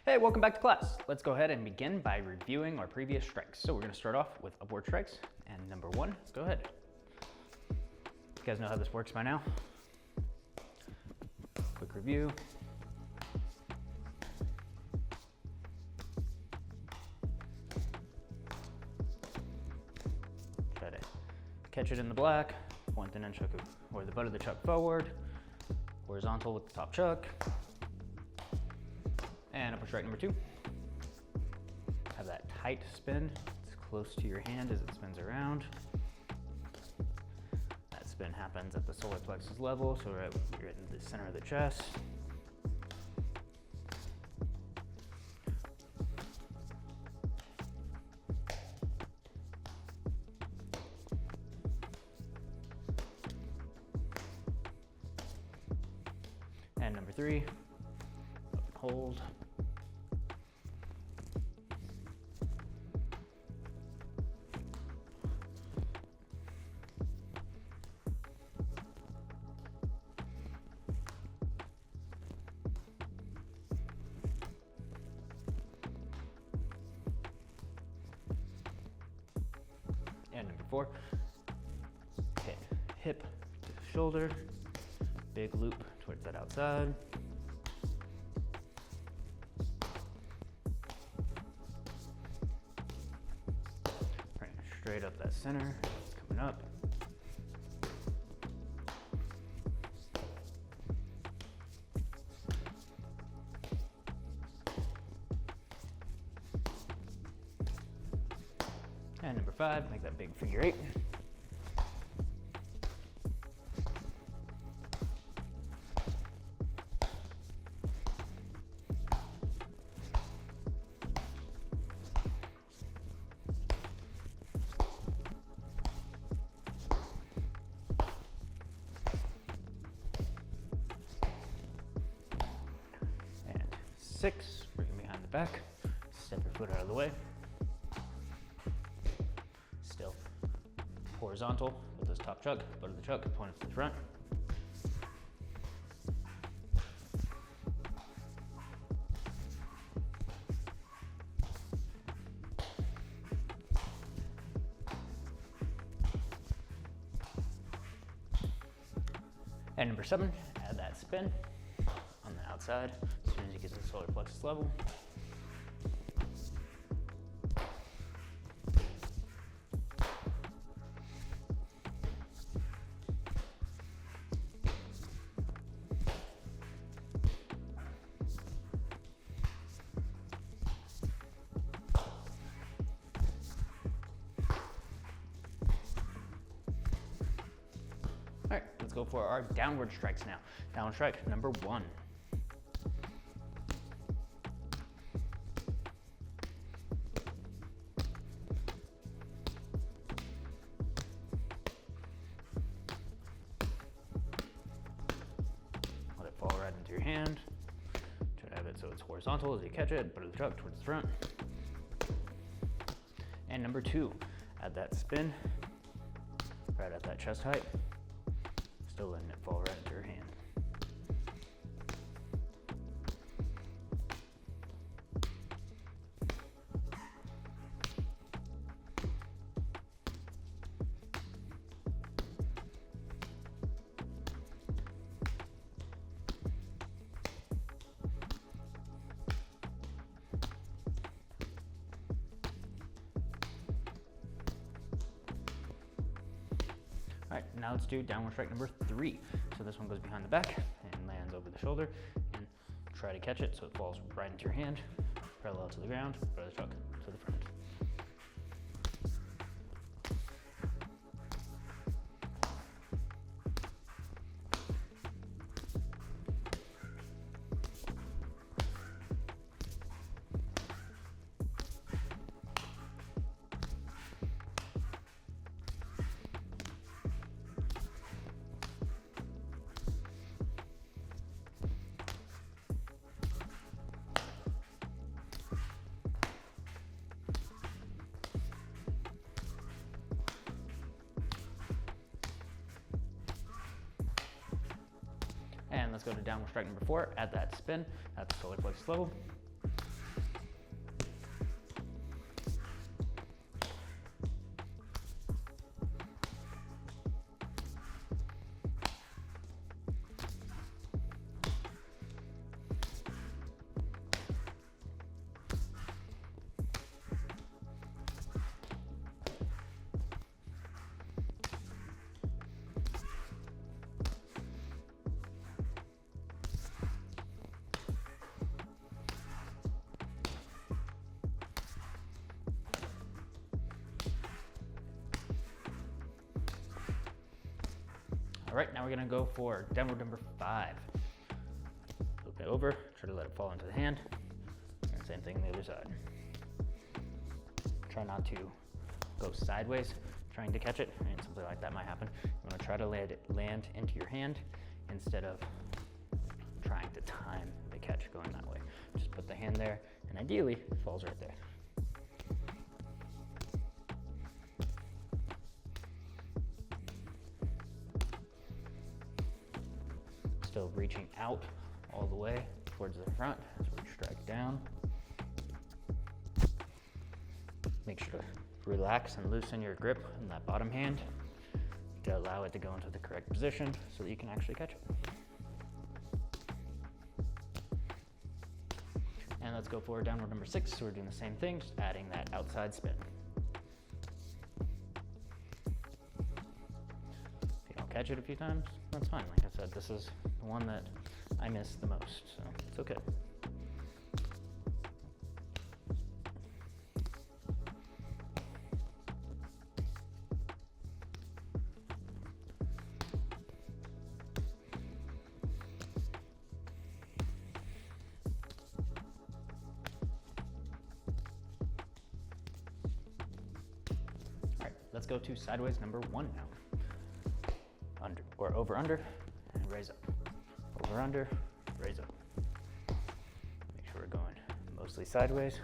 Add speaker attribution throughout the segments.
Speaker 1: Hey, welcome back to class. Let's go ahead and begin by reviewing our previous strikes. So we're going to start off with upward strikes, and number one, go ahead. You guys know how this works by now? Quick review. Try to catch it in the black, point the nunchaku or the butt of the chuck forward, horizontal with the top chuck, and upward strike number two. Have that tight spin, it's close to your hand as it spins around. That spin happens at the solar plexus level, so you're in the center of the chest. And number three, up and hold. And number four, hit hip to shoulder, big loop towards that outside. Bring it straight up that center, coming up. And number five, make that big figure eight. And six, bring it behind the back, step your foot out of the way. Still horizontal with this top chuck, butt of the chuck, point it to the front. And number seven, add that spin on the outside as soon as you get to the solar plexus level. All right, let's go for our downward strikes now. Downward strike number one. Let it fall right into your hand. Try to have it so it's horizontal as you catch it, butt of the chuck towards the front. And number two, add that spin right at that chest height. Still letting it fall right into your hand. All right, now let's do downward strike number three. So this one goes behind the back and lands over the shoulder, and try to catch it so it falls right into your hand, parallel to the ground, butt of the chuck to the front. And let's go to downward strike number four. Add that spin at the solar plexus level. All right, now we're gonna go for downward number 5. Flip it over, try to let it fall into the hand, and same thing on the other side. Try not to go sideways trying to catch it, and something like that might happen. You wanna try to let it land into your hand instead of trying to time the catch going that way. Just put the hand there, and ideally, it falls right there. Still reaching out all the way towards the front as we strike down. Make sure to relax and loosen your grip in that bottom hand to allow it to go into the correct position so that you can actually catch it. And let's go for downward number 6. So we're doing the same thing, just adding that outside spin. If you don't catch it a few times, that's fine. Like I said, this is the one that I miss the most, so it's okay. All right, let's go to sideways number 1 now. Under or over under and raise up. Over under, raise up. Make sure we're going mostly sideways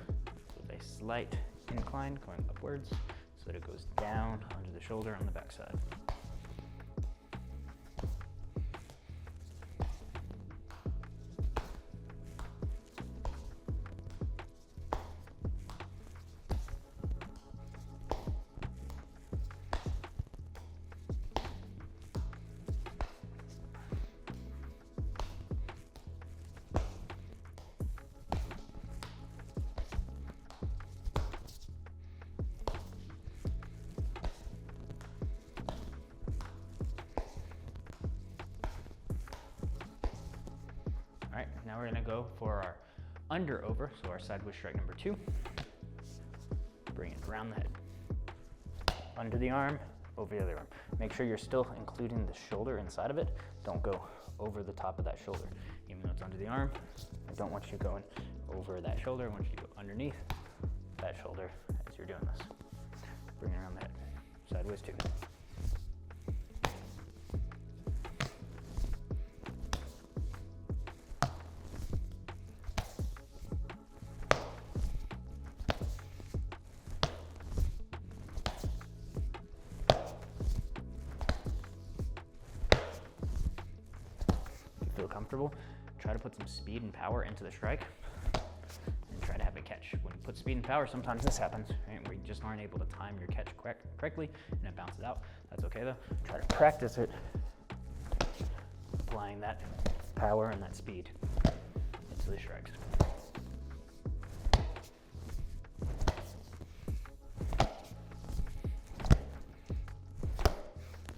Speaker 1: with a slight incline going upwards so that it goes down onto the shoulder on the back side. All right, now we're gonna go for our under over, so our sideways strike number 2. Bring it around the head. Under the arm, over the other arm. Make sure you're still including the shoulder inside of it. Don't go over the top of that shoulder. Even though it's under the arm, I don't want you going over that shoulder. I want you to go underneath that shoulder as you're doing this. Bring it around the head. Sideways 2. Feel comfortable, try to put some speed and power into the strike and try to have it catch. When you put speed and power, sometimes this happens, right, where you just aren't able to time your catch correctly and it bounces out. That's okay though. Try to practice it, applying that power and that speed into the strikes.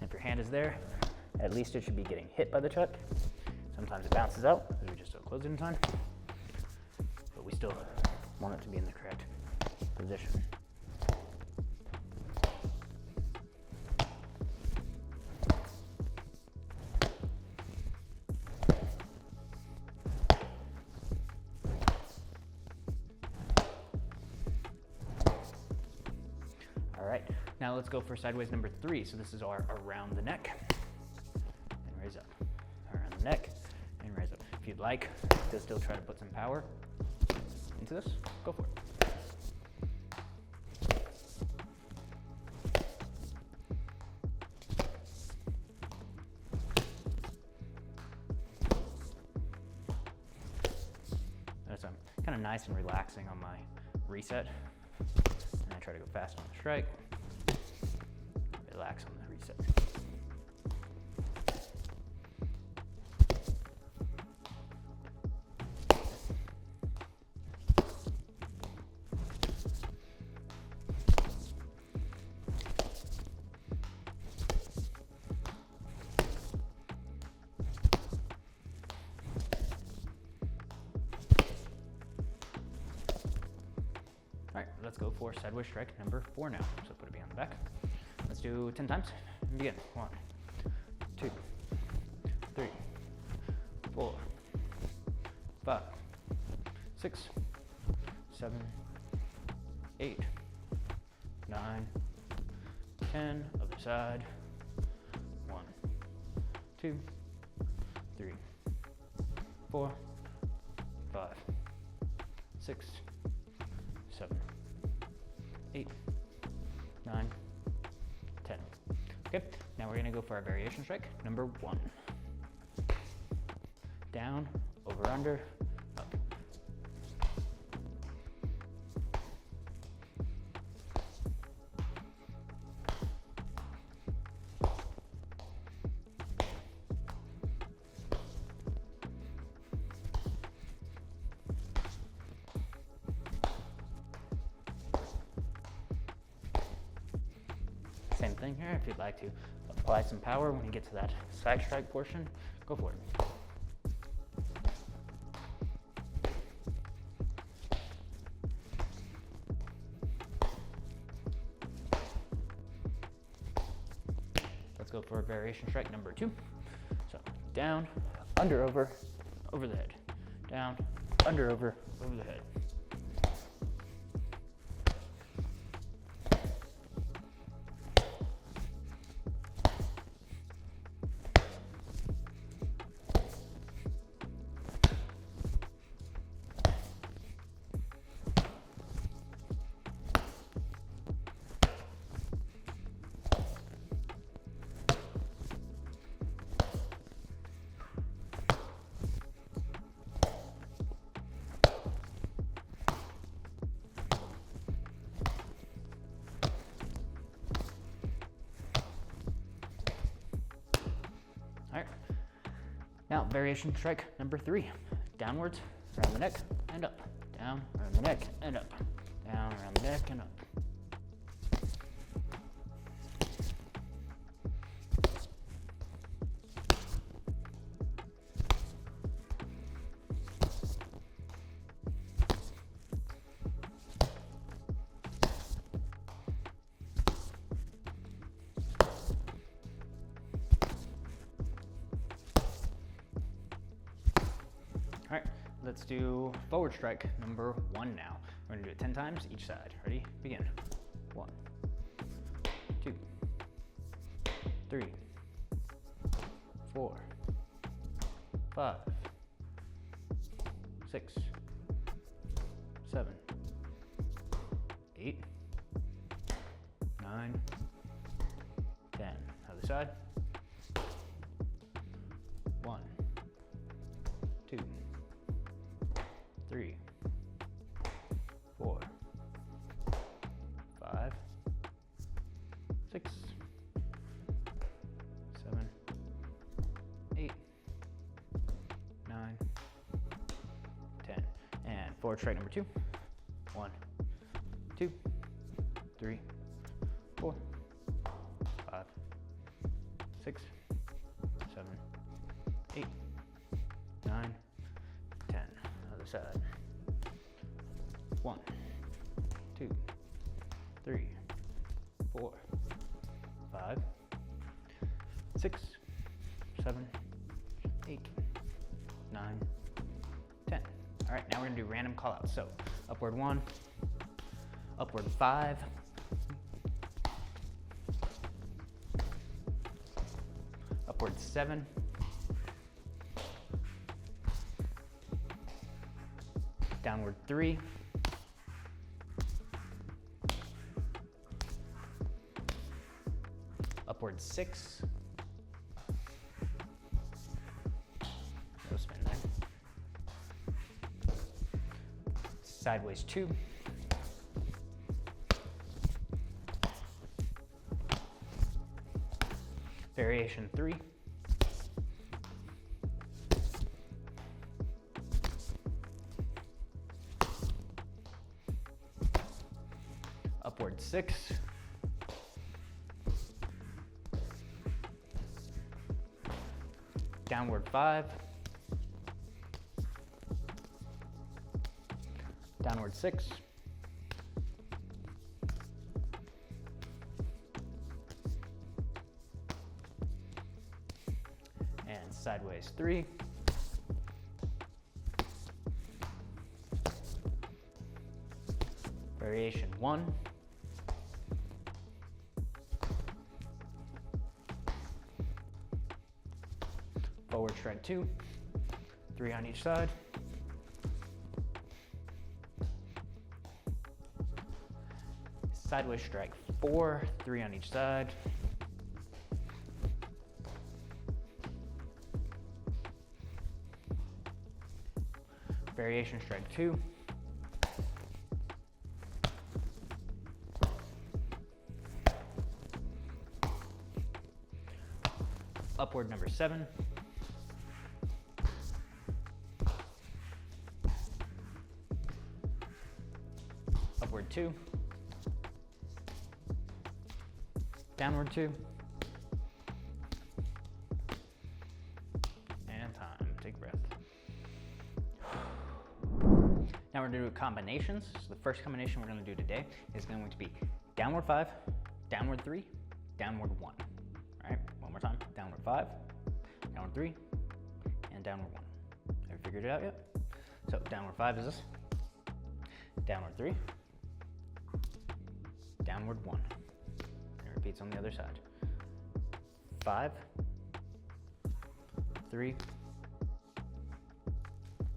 Speaker 1: If your hand is there, at least it should be getting hit by the chuck. Sometimes it bounces out because we just don't close it in time, but we still want it to be in the correct position. All right, now let's go for sideways number 3. So this is our around the neck and raise up. Around the neck and raise up. If you'd like to still try to put some power into this, go for it. Notice I'm kind of nice and relaxing on my reset, and I try to go fast on the strike, relax on the reset. All right, let's go for sideways strike number 4 now. So put it behind the back. Let's do 10 times and begin. 1, 2, 3, 4, 5, 6, 7, 8, 9, 10. Other side. 1, 2, 3, 4, 5, 6, 7, 8, 9, 10. Okay, now we're gonna go for our variation strike number 1. Down, over, under, up. Same thing here. If you'd like to apply some power when you get to that side strike portion, go for it. Let's go for variation strike number 2. So down, under, over the head. Down, under, over the head. All right, now variation strike number 3. Downwards, around the neck, and up. Down, around the neck, and up. Down, around the neck, and up. All right, let's do forward strike number 1 now. We're gonna do it 10 times each side. Ready? Begin. 1, 2, 3, 4, 5, 6, 7, 8, 9, 10. Other side. 1, 2, 3, 4, 5, 6, 7, 8, 9, 10. And forward strike number 2. 1, 2, 3, 4, 5, 6, 7, 8, 9, 10. Other side. 1, 2, 3, 4, 5, 6, 7, 8, 9, 10. All right, now we're gonna do random call outs. So upward 1, upward 5, upward 7, downward 3, upward 6, no spin there, sideways 2, variation 3, upward 6, downward 5, downward 6, and sideways 3, variation 1, forward strike 2, 3 on each side, sideways strike 4, 3 on each side, variation strike 2, upward number 7, upward 2, downward 2, and time. Take a breath. Now we're going to do combinations. So the first combination we're going to do today is going to be downward 5, downward 3, downward 1. All right, one more time. Downward 5, downward 3, and downward 1. Have you figured it out yet? So downward 5 is this. Downward 3, downward 1. And it repeats on the other side. 5, 3,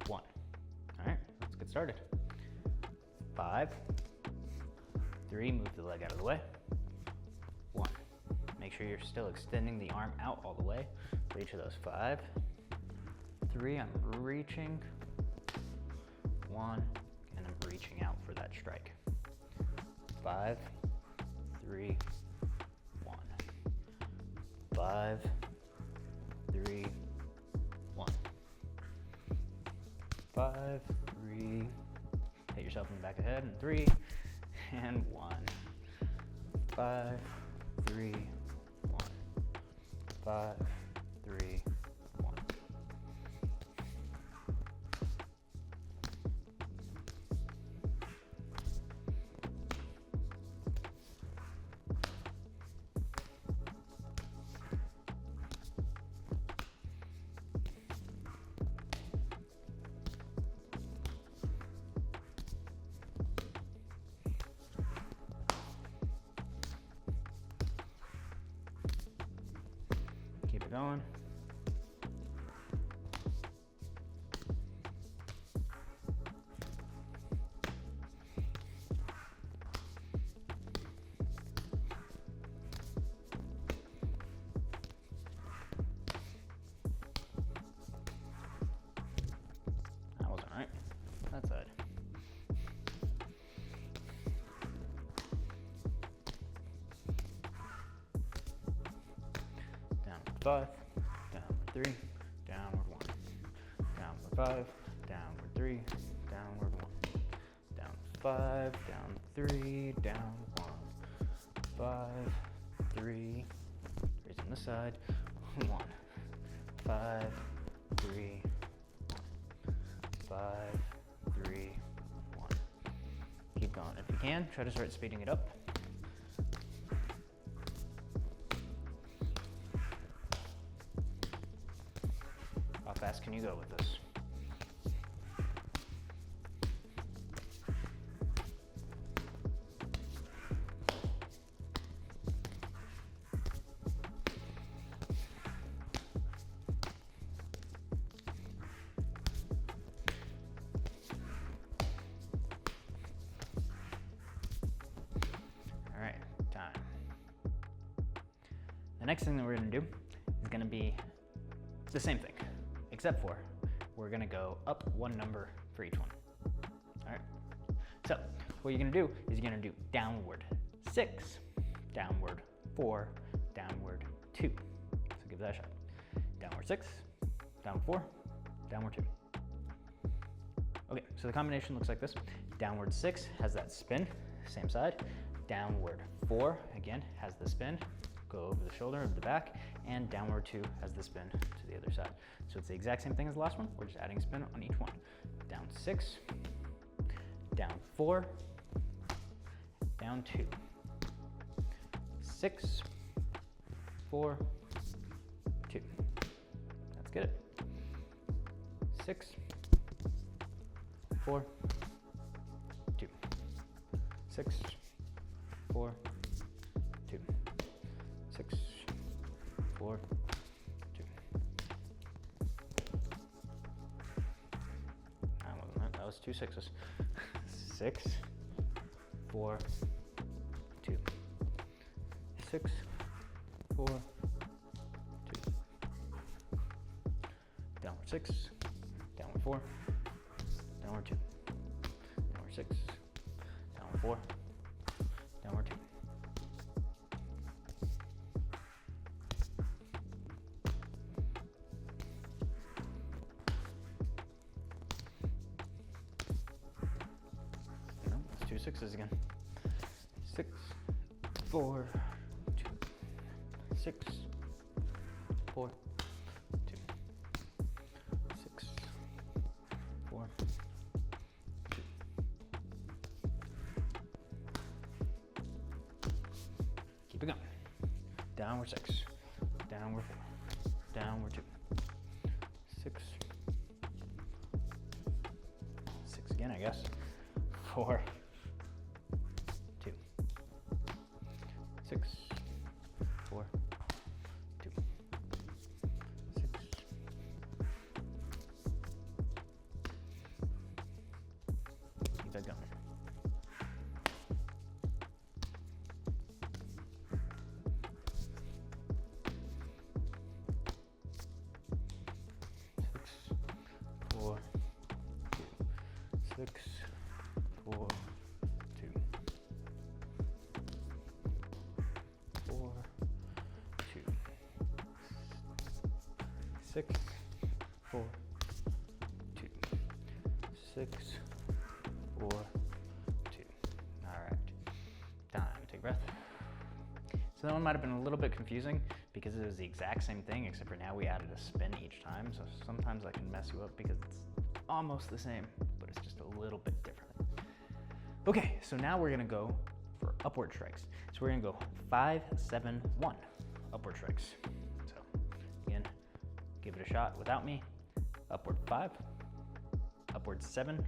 Speaker 1: 1. All right, let's get started. 5, 3, move the leg out of the way. 1. Make sure you're still extending the arm out all the way for each of those. 5, 3, I'm reaching. 1, and I'm reaching out for that strike. 5, 3, 1. 5, 3, 1. 5, 3, hit yourself in the back of the head, and 3, and 1. 5, 3, 1. 5, 3, 1. Keep it going. That wasn't right. That side. Downward 5, downward 3, downward 1. Downward 5, downward 3, downward 1. Down 5, down 3, down 1. 5, 3, raise on this side, 1. 5, 3, 1. 5, 3, 1. Keep going. If you can, try to start speeding it up. How fast can you go with this? All right, time. The next thing that we're going to do is going to be the same thing, except for we're going to go up one number for each one. All right. So what you're going to do is you're going to do downward 6, downward 4, downward 2. So give that a shot. Downward 6, downward 4, downward 2. Okay, so the combination looks like this. Downward 6 has that spin, same side. Downward 4, again, has the spin, go over the shoulder of the back, and downward 2 has the spin to the other side. So it's the exact same thing as the last one, we're just adding spin on each one. Down 6, down 4, down 2, 6, 4, 2. That's Let's get it. 6, 4, 2, 6, 4, 2, 6, 4, 2. That wasn't it. That was 2 6s. 6, 4, 2, 6, 4, 2. Downward 6, downward 4, downward 2, downward 6, downward 4, downward 2. No, it's 2 6s again. 6, 4, 2, 6, 4, 2, 6, 4, 2. Keep it going. Downward 6, downward 4, downward 2, 6, 6 again, I guess. 4, 2, 6, 4, 2, 6. Keep that going. 6, 4, 2, 6, 4, 2, 4, 2, 6, 4, 2, 6, 4, 2. All right, time. Take a breath. So that one might have been a little bit confusing because it was the exact same thing, except for now we added a spin each time. So sometimes that can mess you up because it's almost the same, but it's just a little bit different. Okay, so now we're gonna go for upward strikes. So we're gonna go 5, 7, 1 upward strikes. So again, give it a shot without me. Upward 5, upward 7,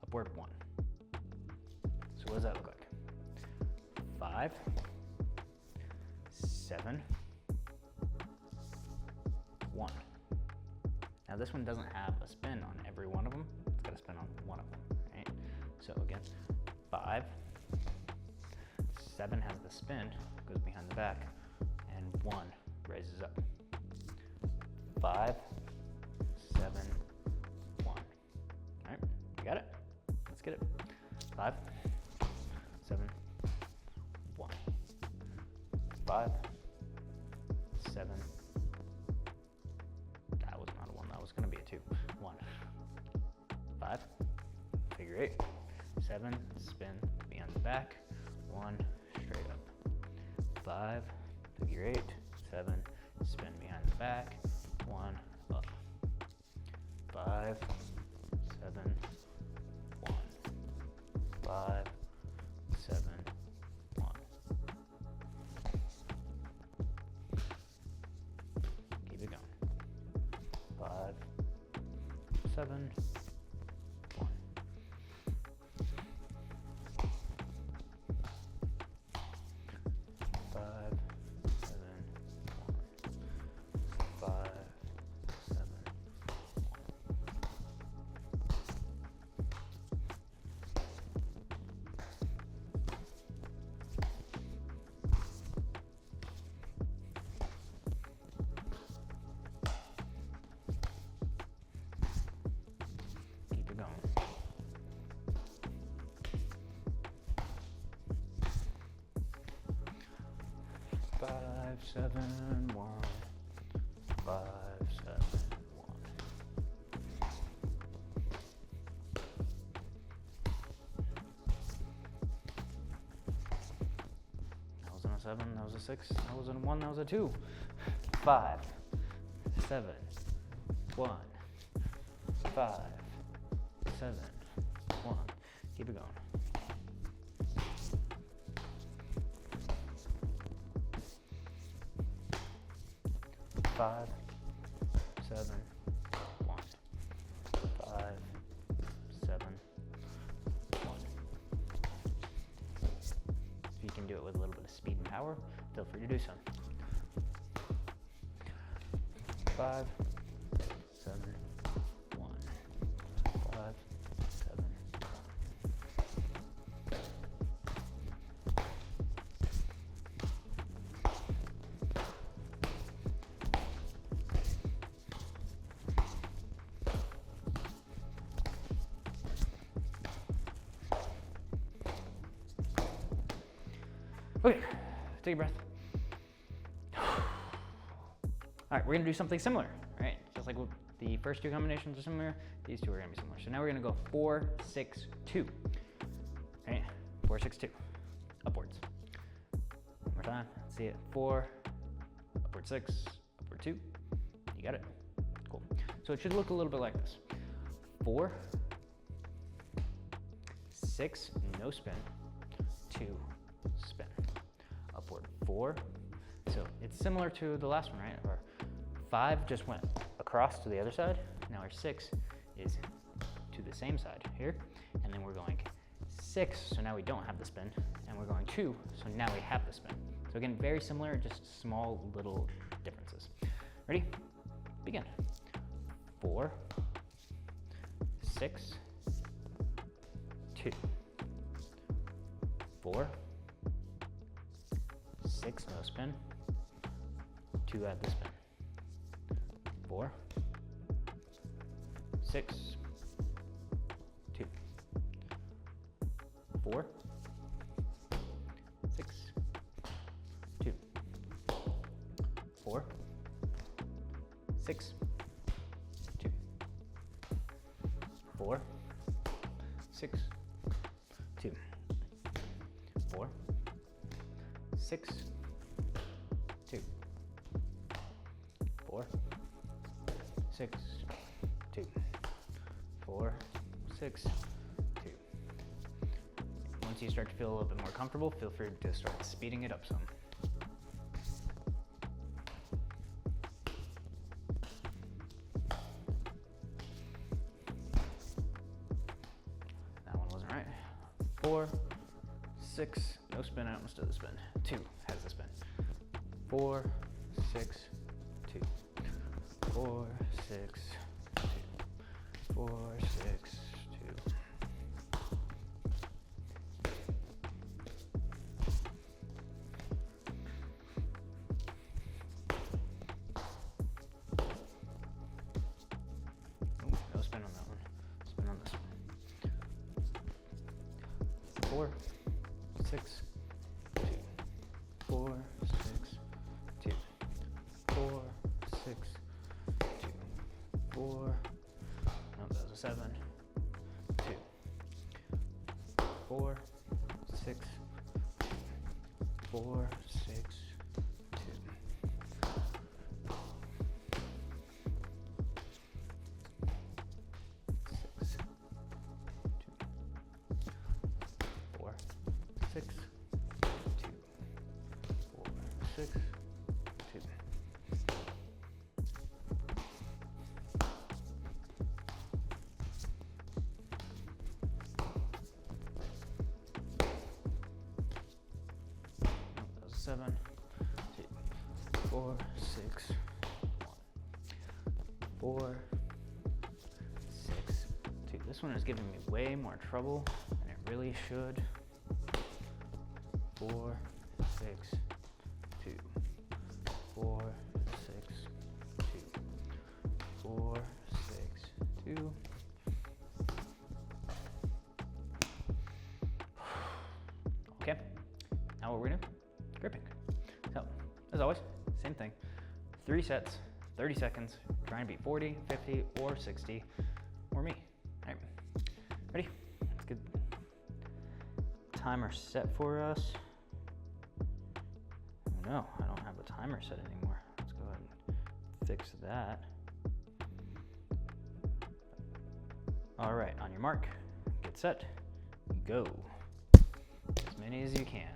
Speaker 1: upward 1. So what does that look like? 5, 7, 1. Now this one doesn't have a spin on every one of them. It's got a spin on one of them, right? So again, 5, 7 has the spin, goes behind the back, and 1 raises up. 5, 7, 1. All right, you got it? Let's get it. 5, 7, 1. 5, 7. That was not a 1. That was going to be a 2. 1. 5. Figure 8. 7. Spin behind the back. 1. Straight up. 5. Figure 8. 7. Spin behind the back. 1. Up. 5. 7. 1. 5. 7. 1. Keep it going. 5, 7, 1. 5, 7, 1. 5, 7, 5, 7, 1. 5, 7, 1. That wasn't a 7, that was a 6, that wasn't a 1, that was a 2. 5, 7, 1. 5, 7, 1. Keep it going. 5, can do it with a little bit of speed and power, feel free to do so. 5, 7, 1, 5, 7. Okay, take a breath. All right, we're gonna do something similar, right? Just like the first two combinations are similar, these two are gonna be similar. So now we're gonna go 4, 6, 2, right? 4, 6, 2, upwards. One more time, let's see it. 4, upward 6, upward 2. You got it? Cool. So it should look a little bit like this. 4, 6, no spin, 2, spin. Upward 4. So it's similar to the last one, right? Our 5 just went across to the other side. Now our 6 is to the same side here. And then we're going 6, so now we don't have the spin. And we're going 2, so now we have the spin. So again, very similar, just small little differences. Ready? Begin. 4, 6, 2, 4, 6, no spin, 2, add the spin, 4, 6, 2, 4, 6, 2, 4, 6, 2, 4, 6, 2, 4, 6, 2, 4, 6, 2, 4, 6, 2. Once you start to feel a little bit more comfortable, feel free to start speeding it up some. That one wasn't right. 4, 6, no spin out, instead of the spin. 2 has the spin. 4, 6, 2, 4, 6, 2, 4, 6, 2. Ooh, no spin on that one. Spin on this one. 4, 6, 2, 4, 6, 2, 4, 6, 2, 4, no, that was a 7, 2, 4, 6, 4, 6, 2. 6, 4, 6, 2, 4, 6, 2. That was 7, 2, 4, 6, 1, 4, 6, 2. This one is giving me way more trouble than it really should. 4, 6, 2, 4, 6, 2, 4, 6, 2. Okay, now what we're gonna do, gripping. So, as always, same thing. 3 sets, 30 seconds, trying to beat 40, 50, or 60, or me. All right, ready? Let's get timer set for us. Oh no, I don't have a timer set anymore. Let's go ahead and fix that. All right, on your mark, get set, go. As many as you can.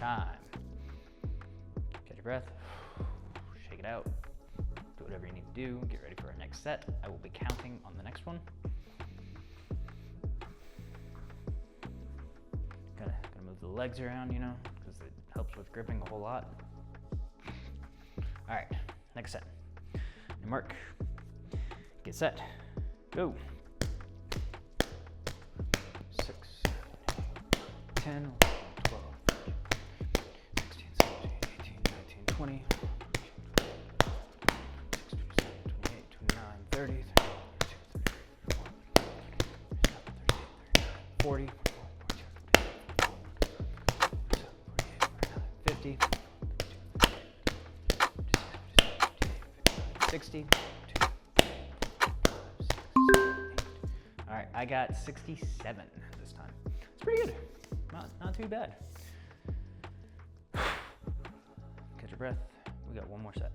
Speaker 1: time. Catch your breath, shake it out, do whatever you need to do, get ready for our next set. I will be counting on the next one. Gotta move the legs around, you know, because it helps with gripping a whole lot. All right, next set. Your mark, get set, go. 6, 7, 8, 10, 12, 16, 17, 18, 19, 20, 16, 17, 28, 29, 30, 40, 50, 60. All right, I got 67 this time. It's pretty good. Not too bad. Catch your breath. We got one more set.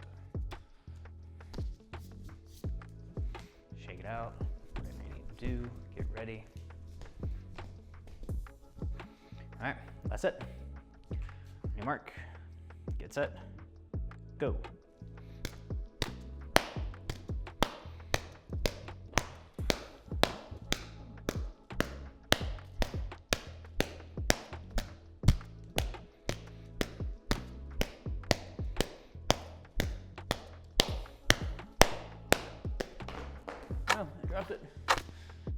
Speaker 1: Shake it out. Whatever you need to do. Get ready. All right, that's it. On your mark. Get set. Go. Oh, I dropped it.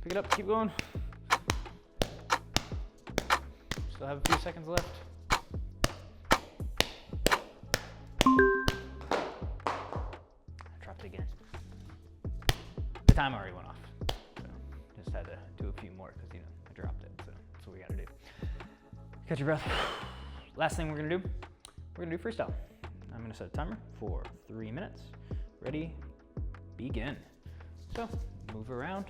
Speaker 1: Pick it up, keep going. Still have a few seconds left. I dropped it again. The time already went off. So just had to do a few more because, you know, I dropped it. So that's what we gotta do. Catch your breath. Last thing we're gonna do freestyle. I'm gonna set a timer for 3 minutes. Ready, begin. So move around,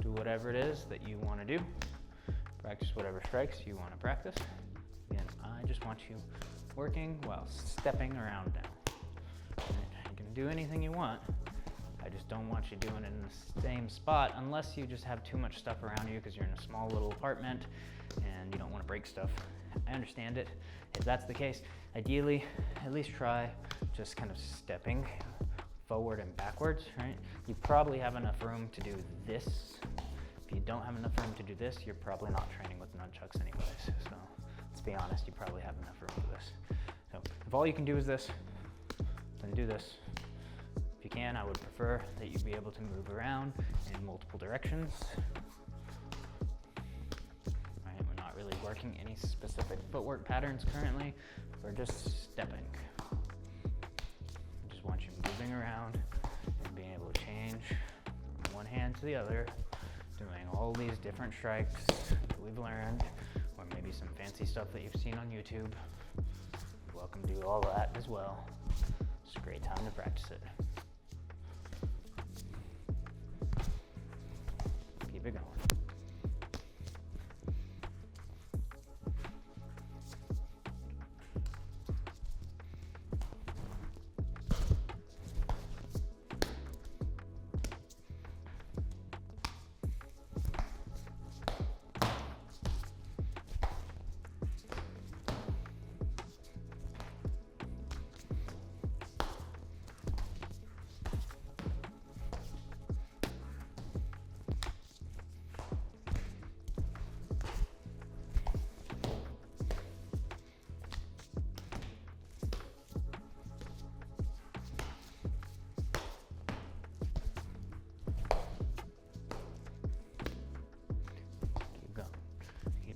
Speaker 1: do whatever it is that you want to do. Practice whatever strikes you want to practice. Again, I just want you working while stepping around now. You can do anything you want. I just don't want you doing it in the same spot unless you just have too much stuff around you because you're in a small little apartment and you don't want to break stuff. I understand it. If that's the case, ideally, at least try just kind of stepping forward and backwards, right? You probably have enough room to do this. If you don't have enough room to do this, you're probably not training with nunchucks anyways. So let's be honest, you probably have enough room for this. So if all you can do is this, then do this. If you can, I would prefer that you be able to move around in multiple directions. Right, we're not really working any specific footwork patterns currently. We're just stepping. I just want you moving around and being able to change from one hand to the other, doing all these different strikes that we've learned, or maybe some fancy stuff that you've seen on YouTube. You're welcome to do all that as well. It's a great time to practice it. Keep it going.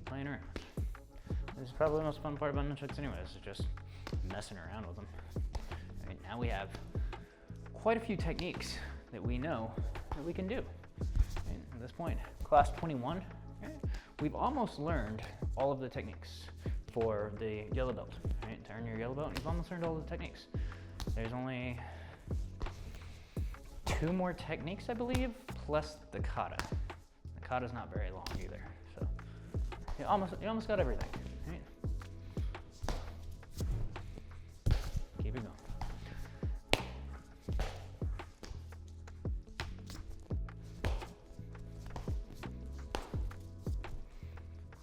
Speaker 1: Playing around. This is probably the most fun part about nunchucks anyways, is just messing around with them. All right, now we have quite a few techniques that we know that we can do. And at this point, class 21, right, we've almost learned all of the techniques for the yellow belt. Right? To earn your yellow belt, you've almost learned all the techniques. There's only 2 more techniques, I believe, plus the kata. The kata's not very long either. You almost got everything, right? Keep it going.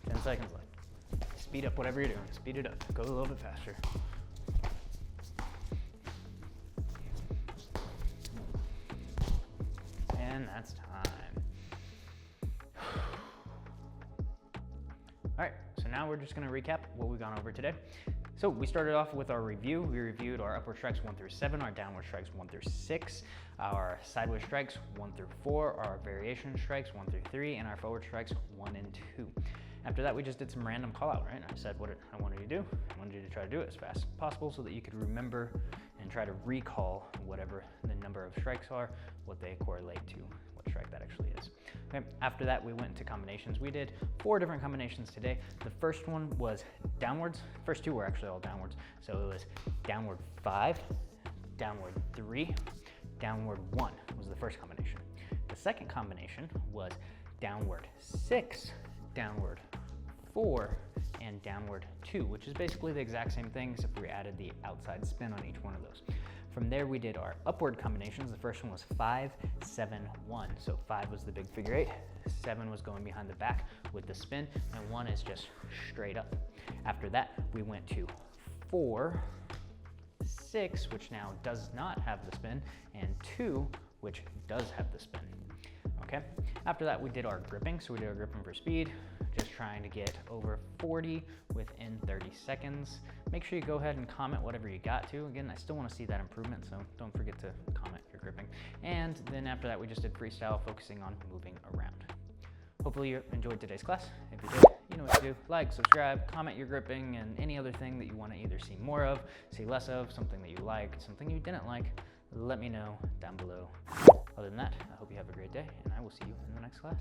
Speaker 1: 10 seconds left. speed up whatever you're doing. Speed it up, go a little bit faster. And that's time. All right, so now we're just gonna recap what we've gone over today. So we started off with our review. We reviewed our upward strikes 1 through 7, our downward strikes 1 through 6, our sideways strikes 1 through 4, our variation strikes 1 through 3, and our forward strikes 1 and 2. After that, we just did some random call out, right? I said what I wanted you to do. I wanted you to try to do it as fast as possible so that you could remember and try to recall whatever the number of strikes are, what they correlate to, what strike that actually is. Okay. After that, we went into combinations. We did 4 different combinations today. The first one was downwards. First 2 were actually all downwards. So it was downward 5, downward 3, downward 1 was the first combination. The second combination was downward 6, downward 4, and downward 2, which is basically the exact same thing except we added the outside spin on each one of those. From there, we did our upward combinations. The first one was 5, 7, 1. So 5 was the big figure 8, 7 was going behind the back with the spin, and 1 is just straight up. After that, we went to 4, 6, which now does not have the spin, and 2, which does have the spin. Okay. After that, we did our gripping. So we did our gripping for speed, just trying to get over 40 within 30 seconds. Make sure you go ahead and comment whatever you got to. Again, I still want to see that improvement, so don't forget to comment your gripping. And then after that, we just did freestyle, focusing on moving around. Hopefully you enjoyed today's class. If you did, you know what to do. Like, subscribe, comment your gripping, and any other thing that you want to either see more of, see less of, something that you liked, something you didn't like, let me know down below. Other than that, I hope you have a great day, and I will see you in the next class.